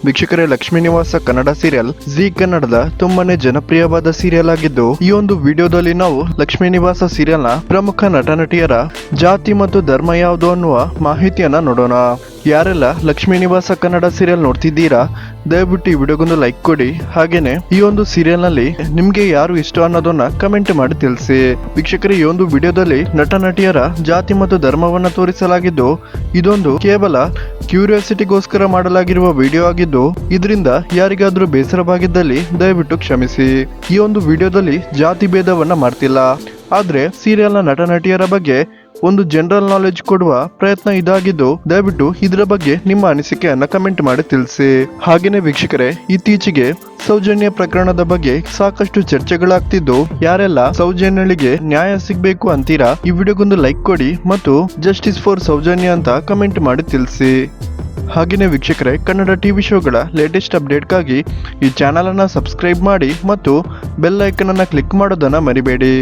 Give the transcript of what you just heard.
ವೀಕ್ಷಕರೇ, ಲಕ್ಷ್ಮೀ ನಿವಾಸ Kannada serial G ಕನ್ನಡದ ತುಂಬಾನೇ ಜನಪ್ರಿಯವಾದ ಸೀರಿಯಲ್ ಆಗಿದ್ದು, ಈ ಒಂದು ವಿಡಿಯೋದಲ್ಲಿ ನಾವು ಲಕ್ಷ್ಮೀ ನಿವಾಸ ಸೀರಿಯಲ್ ನ ಪ್ರಮುಖ ನಟ ನಟಿಯರ ಜಾತಿ ಮತ್ತು ಧರ್ಮ ಯಾವುದು ಅನ್ನುವ ಮಾಹಿತಿಯನ್ನ ನೋಡೋಣ. ಯಾರೆಲ್ಲ ಲಕ್ಷ್ಮೀ ನಿವಾಸ ಕನ್ನಡ ಸೀರಿಯಲ್ ನೋಡ್ತಿದ್ದೀರಾ, ದಯವಿಟ್ಟು ಈ ವಿಡಿಯೋಗೊಂದು ಲೈಕ್ ಕೊಡಿ. ಹಾಗೇನೆ ಈ ಒಂದು ಸೀರಿಯಲ್ ನಲ್ಲಿ ನಿಮ್ಗೆ ಯಾರು ಇಷ್ಟ ಅನ್ನೋದನ್ನ ಕಮೆಂಟ್ ಮಾಡಿ ತಿಳಿಸಿ. ವೀಕ್ಷಕರೇ, ಈ ಒಂದು ವಿಡಿಯೋದಲ್ಲಿ ನಟ ನಟಿಯರ ಜಾತಿ ಮತ್ತು ಧರ್ಮವನ್ನ ತೋರಿಸಲಾಗಿದ್ದು, ಇದೊಂದು ಕೇವಲ ಕ್ಯೂರಿಯಾಸಿಟಿಗೋಸ್ಕರ ಮಾಡಲಾಗಿರುವ ವಿಡಿಯೋ ಆಗಿದ್ದು, ಇದರಿಂದ ಯಾರಿಗಾದ್ರೂ ಬೇಸರವಾಗಿದ್ದಲ್ಲಿ ದಯವಿಟ್ಟು ಕ್ಷಮಿಸಿ. ಈ ಒಂದು ವಿಡಿಯೋದಲ್ಲಿ ಜಾತಿ ಭೇದವನ್ನ ಮಾಡ್ತಿಲ್ಲ, ಆದ್ರೆ ಸೀರಿಯಲ್ನ ನಟ ನಟಿಯರ ಬಗ್ಗೆ ಒಂದು ಜನರಲ್ ನಾಲೆಜ್ ಕೊಡುವ ಪ್ರಯತ್ನ ಇದಾಗಿದ್ದು, ದಯವಿಟ್ಟು ಇದರ ಬಗ್ಗೆ ನಿಮ್ಮ ಅನಿಸಿಕೆಯನ್ನ ಕಮೆಂಟ್ ಮಾಡಿ ತಿಳಿಸಿ. ಹಾಗೇನೆ ವೀಕ್ಷಕರೇ, ಇತ್ತೀಚೆಗೆ ಸೌಜನ್ಯ ಪ್ರಕರಣದ ಬಗ್ಗೆ ಸಾಕಷ್ಟು ಚರ್ಚೆಗಳಾಗ್ತಿದ್ದು, ಯಾರೆಲ್ಲ ಸೌಜನ್ಯಳಿಗೆ ನ್ಯಾಯ ಸಿಗ್ಬೇಕು ಅಂತೀರಾ, ಈ ವಿಡಿಯೋಗೊಂದು ಲೈಕ್ ಕೊಡಿ ಮತ್ತು ಜಸ್ಟಿಸ್ ಫಾರ್ ಸೌಜನ್ಯ ಅಂತ ಕಮೆಂಟ್ ಮಾಡಿ ತಿಳಿಸಿ. ಹಾಗೇನೆ ವೀಕ್ಷಕರೇ, ಕನ್ನಡ ಟಿವಿ ಶೋಗಳ ಲೇಟೆಸ್ಟ್ ಅಪ್ಡೇಟ್ಗಾಗಿ ಈ ಚಾನಲ್ ಅನ್ನ ಸಬ್ಸ್ಕ್ರೈಬ್ ಮಾಡಿ ಮತ್ತು ಬೆಲ್ ಐಕನ್ ಅನ್ನ ಕ್ಲಿಕ್ ಮಾಡೋದನ್ನ ಮರಿಬೇಡಿ.